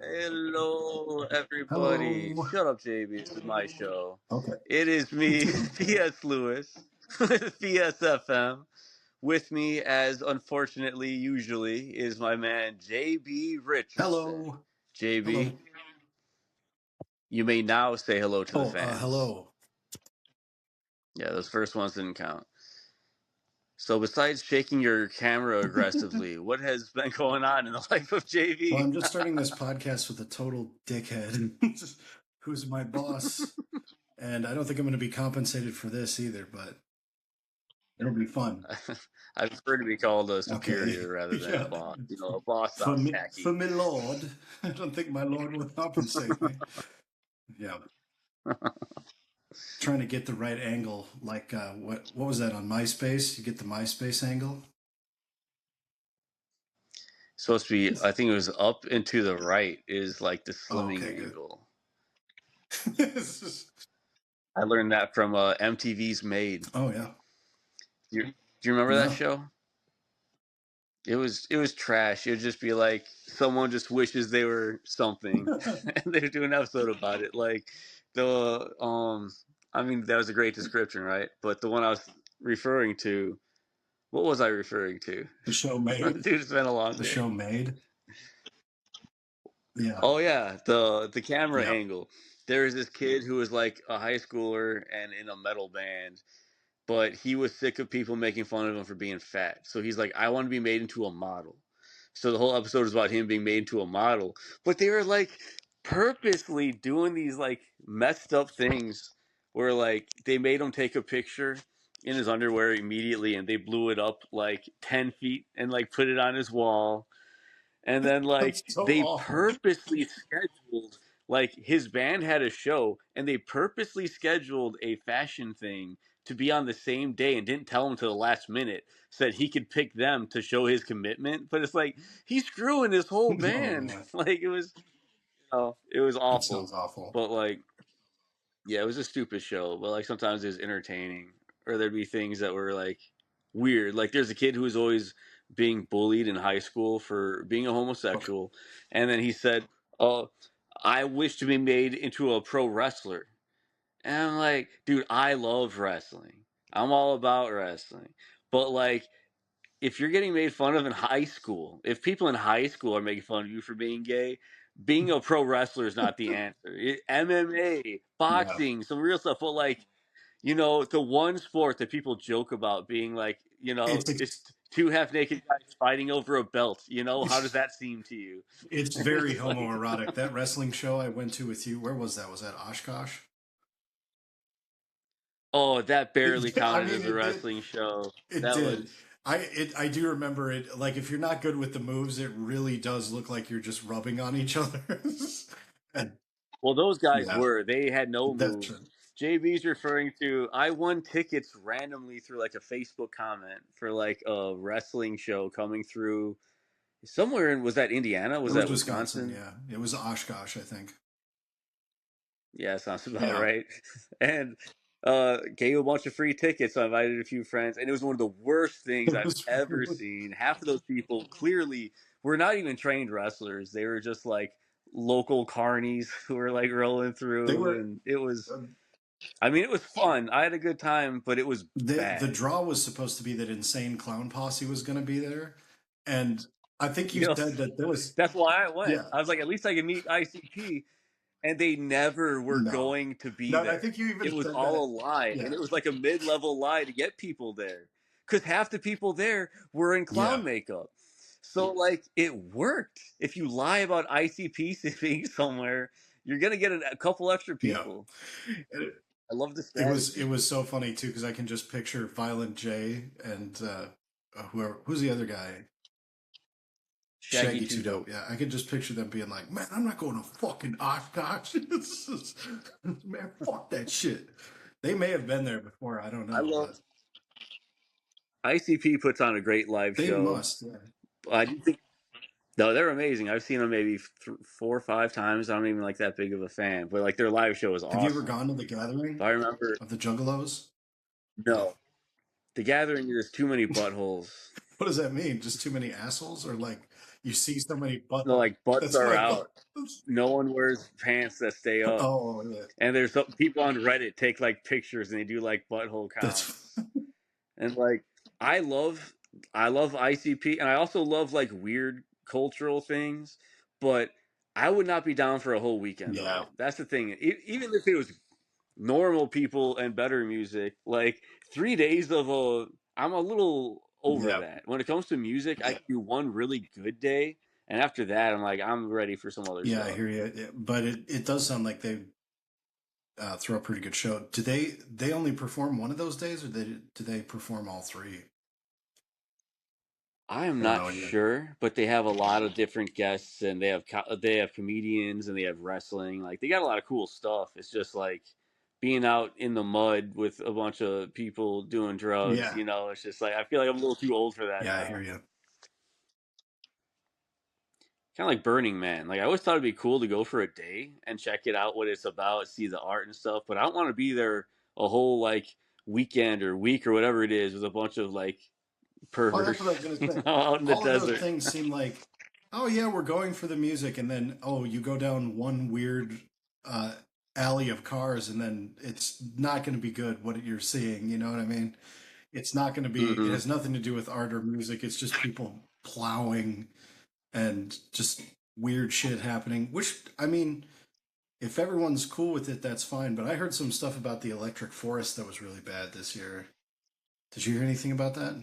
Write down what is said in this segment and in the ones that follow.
Hello, everybody. Hello. Shut up, JB. This is my show. Okay. It is me, P.S. Lewis, with PSFM. With me, as unfortunately, usually, is my man, JB Richardson. Hello. JB, Hello. you may now say hello to the Oh, fans. hello. Yeah, those first ones didn't count. So, besides shaking your camera aggressively, what has been going on in the life of Well, JB? I'm just starting this podcast with a total dickhead who's my boss. And I don't think I'm going to be compensated for this either, but it'll be fun. I prefer to be called a Okay. superior rather than a Yeah. boss. You know, a boss For sounds me, for tacky. me, Lord. I don't think my Lord will compensate me. Yeah. Trying to get the right angle. Like, what was that on MySpace? You get the MySpace angle? Supposed to be, I think it was up and to the right is like the Oh, slimming okay, good. angle. I learned that from MTV's Made. Oh, yeah. Do you remember that No. show? It was trash. It would just be like someone just wishes they were something, and they're doing an episode about it. Like the I mean that was a great description, right? But the one I was referring to, what was I referring to? The show Made? Dude, it's been a long The day. show Made? Yeah. Oh yeah, the camera Yeah. angle. There was this kid who was like a high schooler and in a metal band, but he was sick of people making fun of him for being fat. So he's like, I want to be made into a model. So the whole episode is about him being made into a model. But they were like purposely doing these like messed up things where like they made him take a picture in his underwear immediately and they blew it up like 10 feet and like put it on his wall, and then That's like so they awful. purposely scheduled, like his band had a show and they purposely scheduled a fashion thing to be on the same day and didn't tell him to the last minute so that he could pick them to show his commitment. But it's like he's screwing his whole Oh band. man, Like it was that awful. sounds awful. But like, yeah, it was a stupid show, but like sometimes it was entertaining. Or there'd be things that were like weird. Like there's a kid who was always being bullied in high school for being a Okay. homosexual, and then he said, "Oh, I wish to be made into a pro wrestler." And I'm like, dude, I love wrestling. I'm all about wrestling. But like, if you're getting made fun of in high school, if people in high school are making fun of you for being gay, being a pro wrestler is not the answer. MMA, Yeah, boxing, some real stuff. But like, the one sport that people joke about being like, it's it's two half naked guys fighting over a belt. How does that seem to you? it's very It's like, homoerotic. That wrestling show I went to with you, where was that? Was that Oshkosh? oh, that barely I counted mean, as a it did. wrestling show. It That did. was, I do remember it. Like, if you're not good with the moves, it really does look like you're just rubbing on each other. And well, those guys yeah, were. They had no that's moves. true. JB's referring to, I won tickets randomly through like a Facebook comment for like a wrestling show coming through somewhere was that Indiana? It Was was that Wisconsin. Wisconsin? Yeah, it was Oshkosh, I think. Yeah, sounds about Yeah, right. And gave a bunch of free tickets. So I invited a few friends, and it was one of the worst things it I've was. ever seen. Half of those people clearly were not even trained wrestlers. They were just like local carnies who were like rolling They through, were. and it was. uh, I mean, it was fun. I had a good time, but it was the bad. draw was supposed to be that Insane Clown Posse was going to be there, and I think you You know, said that there was. that's why I went. Yeah, I was like, at least I can meet ICP, and they never were no, going to be no. And I there. think you even It was said all that. a lie, and Yeah, it was like a mid-level lie to get people there, because half the people there were in clown yeah, makeup. So like it worked. If you lie about ICP being somewhere, you're gonna get a couple extra yeah. people. It, I love the it strategy. was so funny too because I can just picture Violent J and who's the other guy, Shaggy Shaggy Two Two Dope. Dope. Yeah, I can just picture them being like, "Man, I'm not going to fucking Oshkosh. Man, fuck that shit." They may have been there before. I don't I know, love but ICP puts on a great live they show. must. Yeah. I do think no, they're amazing. I've seen them maybe 4 or 5 times. I'm not even like that big of a fan, but like their live show is Have you ever awesome. gone to the If gathering I remember, of the Juggalos? No. no, the Gathering. There's too many buttholes. What does that mean? Just too many assholes, or like You see so many butt. No, like butts That's are my out. butt. No one wears pants that stay up. Oh yeah, And there's some people on Reddit take like pictures and they do like butthole that's counts. And like I love I love ICP and I also love like weird cultural things, but I would not be down for a whole weekend of yeah, it. That's the thing. Even if it was normal people and better music, like 3 days of a I'm a little over yeah, that. When it comes to music, I can do one really good day and after that I'm like I'm ready for some other yeah. I stuff. hear you, yeah, but it does sound like they throw a pretty good show. Do they only perform one of those days, or do they perform all three? I am Or not no idea. sure, but they have a lot of different guests, and they have comedians, and they have wrestling. Like they got a lot of cool stuff. It's just like being out in the mud with a bunch of people doing drugs. Yeah, It's just like I feel like I'm a little too old for that yeah, I hear now. you. Kind of like Burning Man. Like I always thought it'd be cool to go for a day and check it out, what it's about, see the art and stuff. But I don't want to be there a whole like weekend or week or whatever it is with a bunch of like Oh, that's perverts, what I was gonna say. out in the All of those desert. things seem like, oh yeah, we're going for the music, and then oh, you go down one weird uh, alley of cars, and then it's not going to be good what you're seeing. You know what I mean? It's not going to be. It Hmm. has nothing to do with art or music. It's just people plowing and just weird shit happening. Which I mean, if everyone's cool with it, that's fine. But I heard some stuff about the electric forest that was really bad this year. Did you hear anything about that?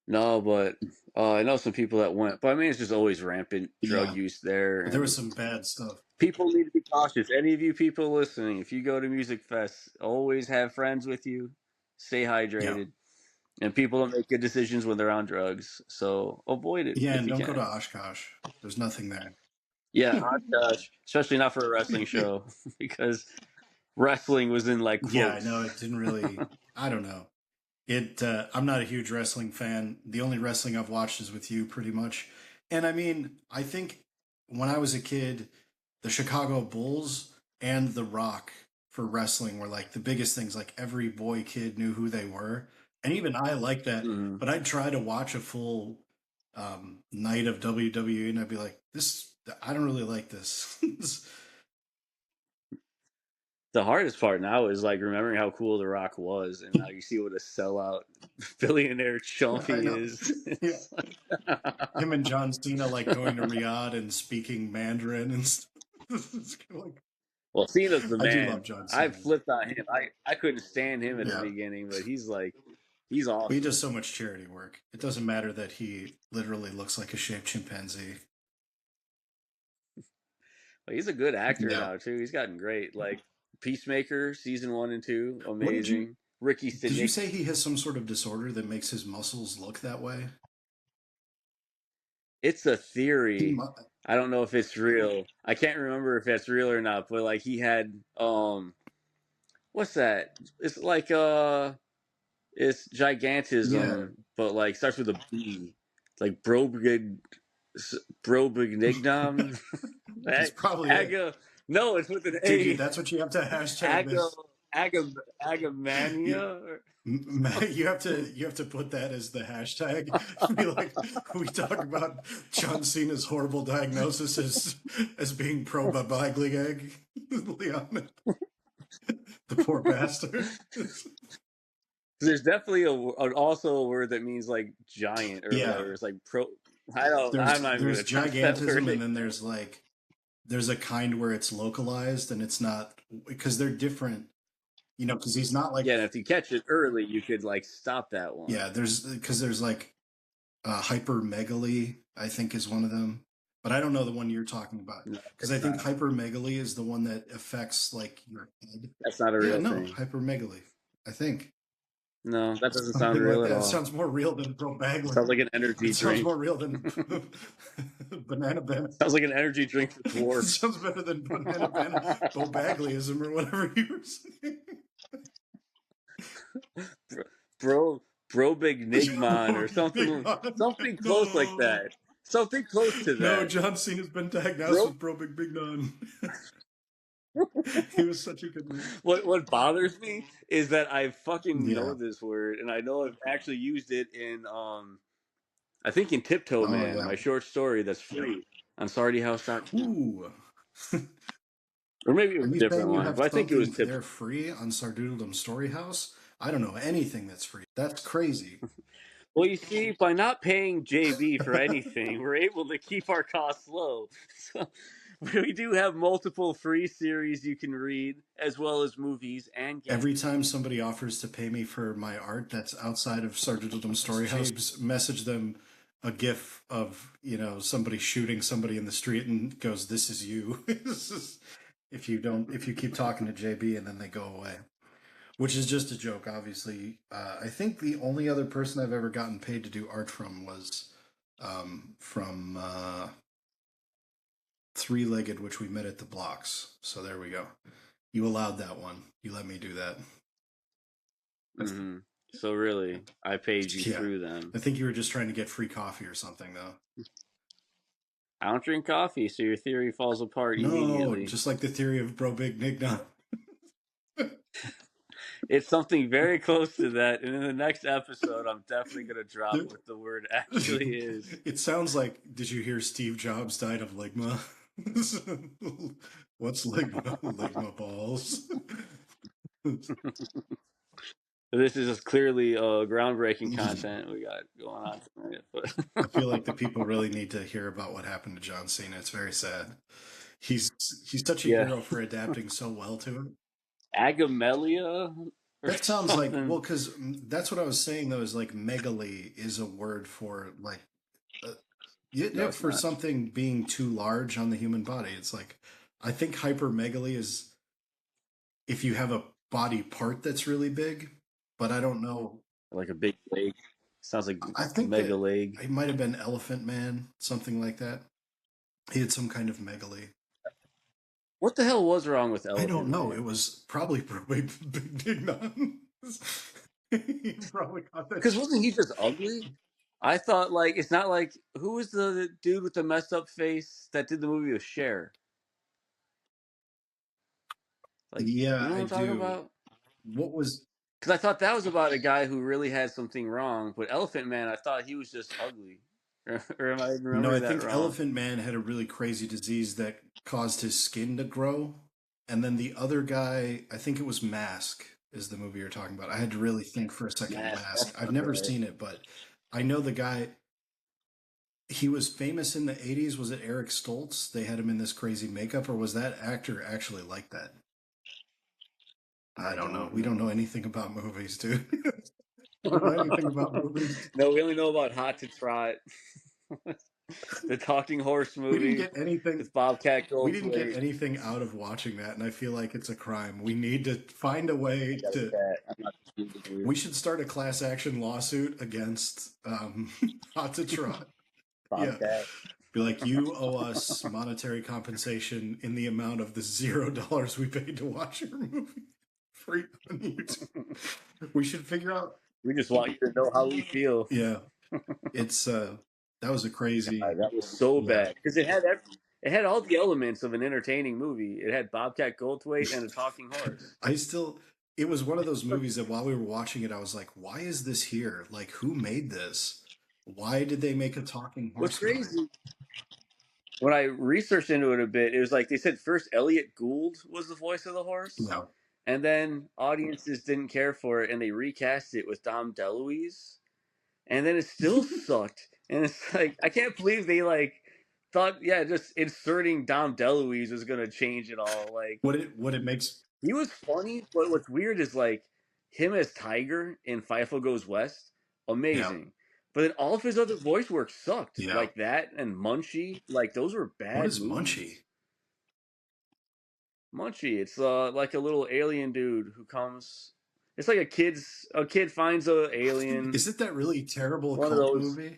No, but I know some people that went. But I mean, it's just always rampant drug Yeah, use there, there was and some bad stuff. people need to be cautious. Any of you people listening, if you go to music fests, always have friends with you. Stay Yeah. hydrated, and people don't make good decisions when they're on drugs. So avoid it Yeah, if and you don't go to can. Oshkosh. There's nothing there. Yeah, oh gosh, especially not for a wrestling show because wrestling was in like Yeah, I know quotes. it didn't really. I don't know. It. I'm not a huge wrestling fan. The only wrestling I've watched is with you, pretty much. And I mean, I think when I was a kid, the Chicago Bulls and The Rock for wrestling were like the biggest things. Like every boy kid knew who they were, and even I like that. Mhm. But I'd try to watch a full night of WWE, and I'd be like, "This, I don't really like this." The hardest part now is like remembering how cool The Rock was, and now you see what a sellout billionaire chump I he know. is. Yeah. It's like, Him and John Cena like going to Riyadh and speaking Mandarin and stuff. It's kinda like, well, Cena's the I do man. love John I Cena. flipped on him. I couldn't stand him at the Yeah. beginning, but he's like he's He does awesome. so much charity work. It doesn't matter that he literally looks like a shaped chimpanzee. But he's a good actor Yeah. now too. He's gotten great. Like Peacemaker season 1 and 2, What amazing. Ricky did you Sidnick. say he has some sort of disorder that makes his muscles look that way? It's a He theory. mu- I don't know if it's real. I can't remember if that's real or not. But like he had what's that? It's like it's yeah. gigantism, but like starts with a B. It's like brobignignum. That's probably it. Aga. No, it's with an Dude, A. that's what you have to hashtag Aga. this. You, Agamania. Or you have to put that as the hashtag. Be like, we talk about John Cena's horrible diagnosis as being pro babagli egg. Leon, the poor bastard. there's definitely also a word that means like giant or Yeah, whatever. It's like pro. I don't. I'm not even there's gonna attempt that gigantism, word. and then there's like there's a kind where it's localized and it's not, because they're different. Because he's not like, Yeah, and if you catch it early, you could like stop that one. yeah. There's like hypermegaly, I think, is one of them, but I don't know the one you're talking about, No, because I it's think not. hypermegaly is the one that affects like your head. That's not a Yeah, real no, thing. hypermegaly. I think No, that doesn't sound something like real at that. It all. sounds more real than It brobagly. sounds like an energy It sounds drink. more real than banana banana. Sounds like an energy drink for It dwarfs. sounds better than banana banana bobaglyism or whatever you were saying. Bro, brobignignum or something, something close like No, that. Something close to no, that. John Cena's been diagnosed Bro, with bro big non. He was such a good man. what bothers me is that I fucking know Yeah. this word and I know I've actually used it in I think in Tiptoe Oh Man, yeah. my short story that's free on SardyHouse.com. Ooh. Or maybe it Are was a you different saying you one, have but I think it was something Tiptoe. there free on Sardoodledom Storyhouse? I don't know anything that's free. That's crazy. Well, you see, by not paying JB for anything, we're able to keep our costs low. So we do have multiple free series you can read, as well as movies and games. Every time somebody offers to pay me for my art that's outside of Sardoodledom Storyhouse, message them a gif of, somebody shooting somebody in the street and goes, "This is you." If you keep talking to JB and then they go away. Which is just a joke, obviously. I think the only other person I've ever gotten paid to do art from was from Three Legged, which we met at the Blocks. So there we go. You allowed that one. You let me do that. Hmm. So really, I paid you Yeah. through them. I think you were just trying to get free coffee or something, though. I don't drink coffee, so your theory falls apart No, immediately. just like the theory of brobdingnagian. It's something very close to that, and in the next episode, I'm definitely going to drop what the word actually is. It sounds like, did you hear Steve Jobs died of ligma? What's ligma? Ligma balls. This is clearly groundbreaking content we got going on tonight. I feel But like the people really need to hear about what happened to John Cena. It's very sad. He's he's such a yeah, hero for adapting so well to it. Agamelia or That sounds like, well, something. because that's what I was saying though. Is like megaly is a word for like uh, No, yeah, it's for not. something being too large on the human body. It's like I think hypermegaly is if you have a body part that's really big, but I don't know. Like a big leg. Sounds like I think mega that leg. it might have been Elephant Man, something like that. He had some kind of megaly. What the hell was wrong with I don't Elephant know. It Man? was probably Big Dignon. He probably got that. Because wasn't he just ugly? I thought like it's not like who was the dude with the messed up face that did the movie with Cher? Like, you Yeah, know what I I'm talking do. about? What was? Because I thought that was about a guy who really had something wrong, but Elephant Man, I thought he was just ugly. Or am I No, I remembering that think wrong? Elephant Man had a really crazy disease that caused his skin to grow. And then the other guy, I think it was Mask, is the movie you're talking about. I had to really think for a second. Mask. Mask. That I've sounds never right. seen it, but I know the guy. He was famous in the 80s. Was it Eric Stoltz? They had him in this crazy makeup, or was that actor actually like that? I I don't know. don't We don't know know. anything about movies, dude. We don't know anything about movies. No, we only know about Hot to Trot, the talking horse We didn't movie get anything. with Bobcat We didn't get Goldthwait. anything out of watching that, and I feel like it's a crime. We need to find a way Got a to. cat. I'm not disputing you. We should start a class action lawsuit against Hot to Trot. Yeah, Bobcat. be like, you owe us monetary compensation in the amount of the $0 we paid to watch your movie free on YouTube. We should figure out. We just want you to know how we feel. Yeah, it's that was a crazy. That was so Yeah, bad because it had all the elements of an entertaining movie. It had Bobcat Goldthwait and a talking horse. I still. It was one of those movies that while we were watching it, I was like, "Why is this here? Like, who made this? Why did they make a talking What's horse movie?" crazy when I researched into it a bit, it was like they said first Elliot Gould was the voice of the horse, No, and then audiences didn't care for it and they recast it with Dom DeLuise, and then it still sucked. And it's like I can't believe they like thought just inserting Dom DeLuise was gonna change it all. Like what it makes. he was funny, but what's weird is like him as Tiger in Fievel Goes West, Yeah, amazing. But then all of his other voice work sucked. yeah. Like that and Munchie, like those were What bad is Munchie? movies. Munchie, it's like a little alien dude who comes. It's like a kid finds a alien. Is it that really terrible One of cult those. movie?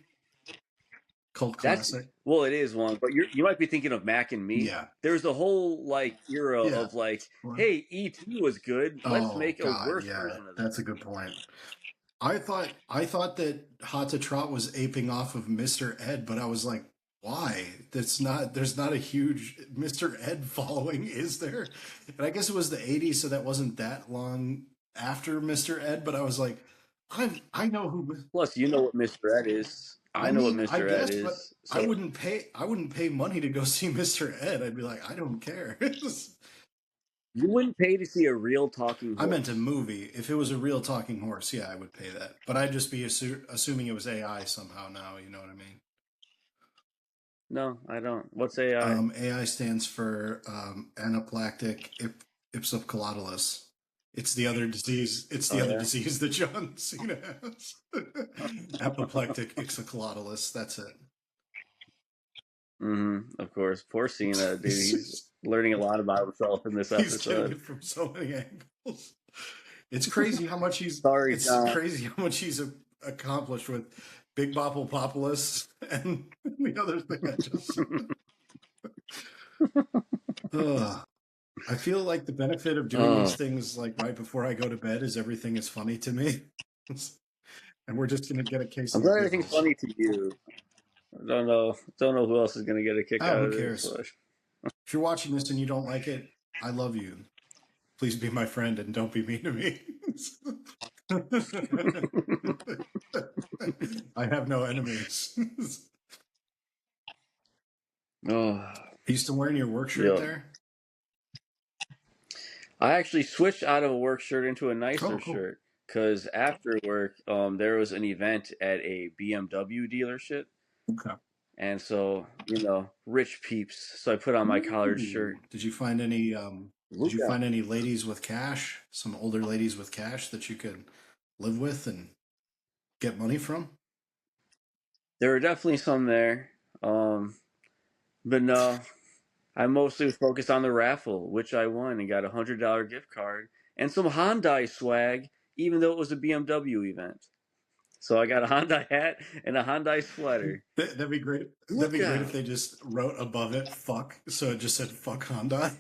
Cult That's classic? well, it is one, but you might be thinking of Mac and Me. Yeah, There's a whole like era yeah. of like, What? hey, E.T. was good. Let's Oh make a God, worse yeah. version of That's that. a good point. I thought that Hot to Trot was aping off of Mr. Ed, but I was like, why? That's not there's not a huge Mr. Ed following, is there? And I guess it was the 80s, so that wasn't that long after Mr. Ed, but I was like, I know who Plus, you know what Mr. Ed is. I I know what mean, I Mr. Ed guess, but is. So I wouldn't pay money to go see Mr. Ed. I'd be like, I don't care. you wouldn't pay to see a real talking I meant a horse. movie. If it was a real talking horse, yeah, I would pay that. But I'd just be assuming it was AI somehow now, you know what I mean? No, I don't. What's AI? AI stands for anaphylactic ipsicotylis. It's the other disease. It's the Oh other yeah. disease that John Cena has. Apoplectic ixocotylis. That's it. Of course. Poor Cena, dude. He's He's just, learning a lot about himself in this he's getting episode. it from so many angles. It's crazy how much he's. Sorry, It's John. crazy how much he's accomplished with Big Bopple Populus and the other thing I just said. Ugh. I feel like the benefit of doing these Oh, things like right before I go to bed is everything is funny to me. And we're just gonna get a case I'm of the glad everything's giggles. funny to you. I don't know who else is gonna get a kick Oh, out who of this, cares? but If you're watching this and you don't like it, I love you. Please be my friend and don't be mean to me. I have no enemies. oh, Are you still wearing your work shirt yeah. there? I actually switched out of a work shirt into a nicer Oh, cool. shirt because after work, there was an event at a BMW dealership, Okay. and so rich peeps. So I put on my collared Ooh. shirt. Did Look you out! find any ladies with cash? Some older ladies with cash that you could live with and get money from? There were definitely some there, but no, I mostly was focused on the raffle, which I won and got $100 gift card and some Hyundai swag, even though it was a BMW event. So I got a Hyundai hat and a Hyundai sweater. That'd be great. That'd Look be great if out! they just wrote above it "fuck," so it just said "fuck Honda."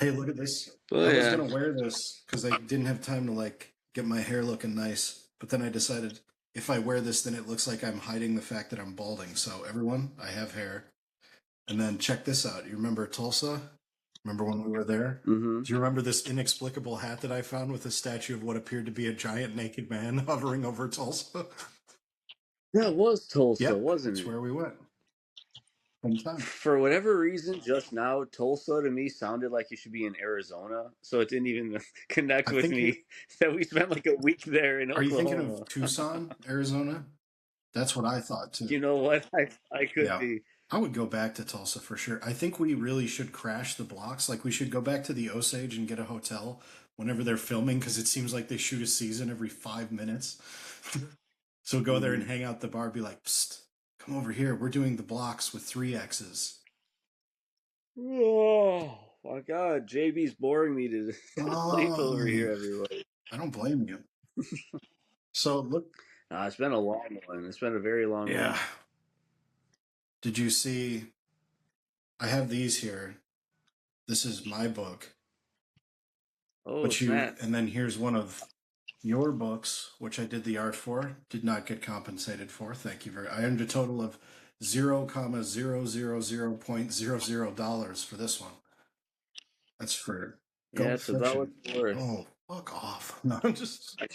Hey, look at this. Oh I was yeah. gonna wear this because I didn't have time to like get my hair looking nice, but then I decided if I wear this, then it looks like I'm hiding the fact that I'm balding. So everyone, I have hair. And then check this out. You remember Tulsa? Remember when we were there? Mm-hmm. Do you remember this inexplicable hat that I found with a statue of what appeared to be a giant naked man hovering over Tulsa? That was Tulsa, Yep, wasn't that's it? where we went. Hometown. For whatever reason, just now, Tulsa to me sounded like it should be in Arizona. So it didn't even connect I with think you're. me that we spent like a week there in Are you thinking of Oklahoma. Tucson, Arizona? That's what I thought too. You know what? I could Yeah. be. I would go back to Tulsa for sure. I think we really should crash the blocks. Like we should go back to the Osage and get a hotel whenever they're filming because it seems like they shoot a season every 5 minutes. So go there and Mhm. hang out at the bar, be like, Psst, come over here. We're doing the blocks with three X's. Oh my God, JB's boring me to sleep over Oh, here, everybody. I don't blame you. So look, Nah, it's been a long one. It's been a very long yeah. one. Did you see? I have these here. This is my book. Oh snap! And then here's one of your books, which I did the art for. Did not get compensated for. Thank you very. I earned a total of 0,000.00 dollars for this one. That's for Yeah, Gulp it's about what Fiction. it's worth. Oh, fuck off! No, I'm just. I,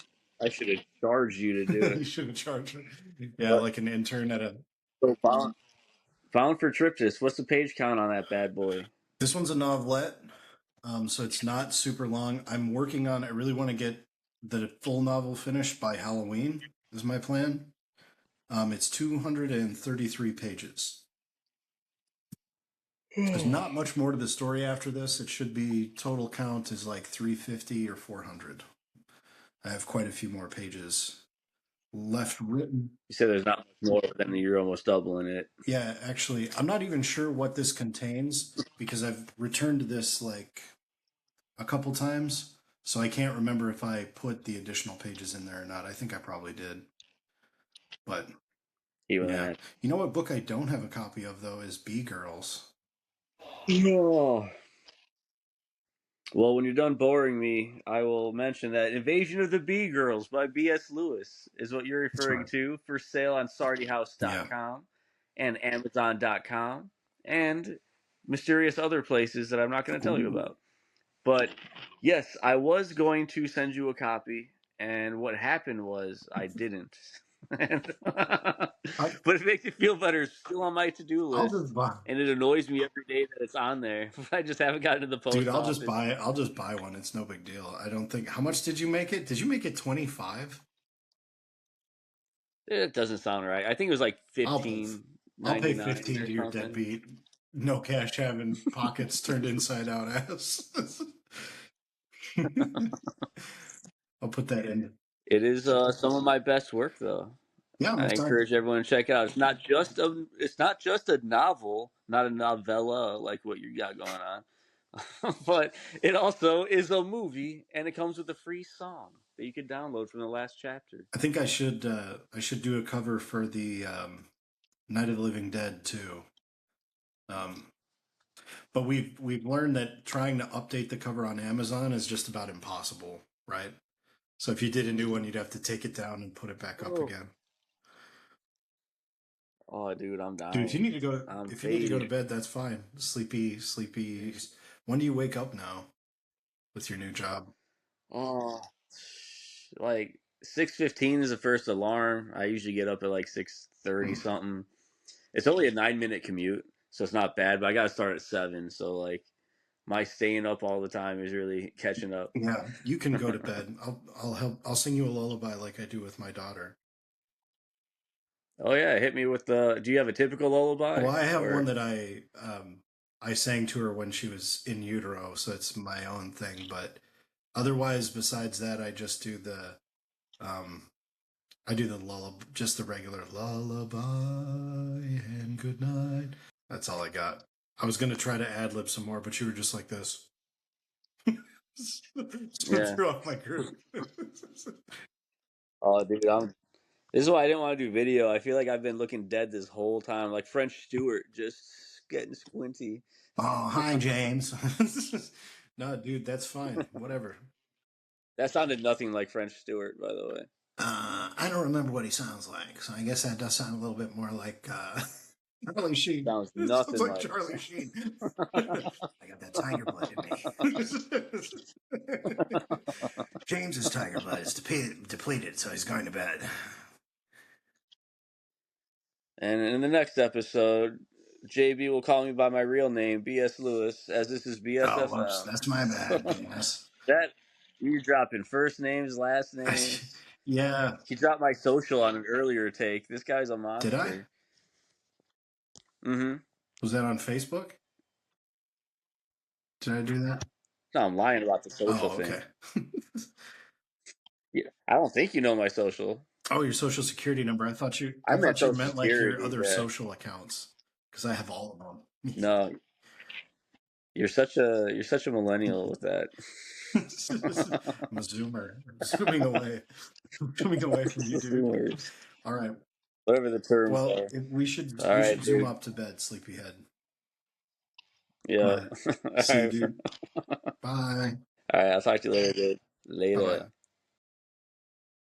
I should have charged you to do You it. should have charged me. Yeah, But like an intern at a. so found for Triptys. What's the page count on that bad boy? This one's a novelette, so it's not super long. I'm working on. I really want to get the full novel finished by Halloween. Is my plan. It's 233 pages. There's not much more to the story after this. It should be total count is like 350 or 400. I have quite a few more pages left written. You said there's not much more, but then you're almost doubling it. Yeah, actually, I'm not even sure what this contains because I've returned to this like a couple times. So I can't remember if I put the additional pages in there or not. I think I probably did. But Even yeah. that. You know what book I don't have a copy of though is Bee Girls. No. Well, when you're done boring me, I will mention that Invasion of the Bee Girls by B.S. Lewis is what you're That's referring right. to for sale on Yeah. sardyhouse.com and amazon.com and mysterious other places that I'm not going to tell you Ooh. about. But yes, I was going to send you a copy and what happened was I didn't. But I, it makes you feel better. It's still on my to-do I'll list, just buy, and it annoys me every day that it's on there. I just haven't gotten to the dude. post office. I'll just buy one. It's no big deal. I don't think. How much did you make it? Did you make it 25? It doesn't sound right. I think it was like I'll pay. I'll pay 15.99 15 or to your something. deadbeat, no cash having pockets turned inside out ass. I'll put that in. It is some of my best work, though. Yeah, I'm I excited. encourage everyone to check it out. It's not just a novel, not a novella like what you got going on, but it also is a movie, and it comes with a free song that you can download from the last chapter. I think I should do a cover for the Night of the Living Dead too. Um, but we've learned that trying to update the cover on Amazon is just about impossible, right? So if you did a new one, you'd have to take it down and put it back up Oh, again. oh, dude, I'm Dude, dying. I'm if you need to go to fading. bed, that's fine. Sleepy. When do you wake up now with your new job? Oh, like 6:15 is the first alarm. I usually get up at like 6:30 Mm. something. It's only a 9-minute commute, so it's not bad. But I got to start at 7, so like my staying up all the time is really catching up. Yeah, you can go to bed. I'll help. I'll sing you a lullaby like I do with my daughter. Oh yeah, hit me with the. Do you have a typical lullaby Well, I have one or? that I sang to her when she was in utero, so it's my own thing. But otherwise, besides that, um I do the lullaby, just the regular lullaby and good night. That's all I got. I was gonna try to ad lib some more, but you were just like this. So Yeah. threw off my group. Oh, dude, I'm. This is why I didn't want to do video. I feel like I've been looking dead this whole time, like French Stewart, just getting squinty. Oh, hi, James. No, dude, that's fine. Whatever. That sounded nothing like French Stewart, by the way. I don't remember what he sounds like, so I guess that does sound a little bit more like Charlie Sheen. Sounds It sounds nothing like like. Charlie Sheen. I got that tiger blood in me. James's tiger blood is depleted, so he's going to bed. And in the next episode, JB will call me by my real name, BS Lewis, as this is Oh, whoops, BSFM. that's my bad. Yes. That you dropping first names, last names. Yeah. He dropped my social on an earlier take. This guy's a Did I? monster. Mm-hmm. Was that on Facebook? Did I do that? No, I'm lying about the social Oh, thing. okay. Yeah, I don't think you know my social. Oh, your social security number. I I meant thought you social meant like your security. other Yeah. social accounts because I have all of them. No, you're such a millennial with that. I'm a zoomer. Zooming away. Zooming away from you, dude. Zoomers. All right. Whatever the terms Well, are. All we right, should zoom dude. up to bed, sleepyhead. All Yeah. right. All See you, right. dude. Bye. All right. I'll talk to you later, dude. Bye bye. Later.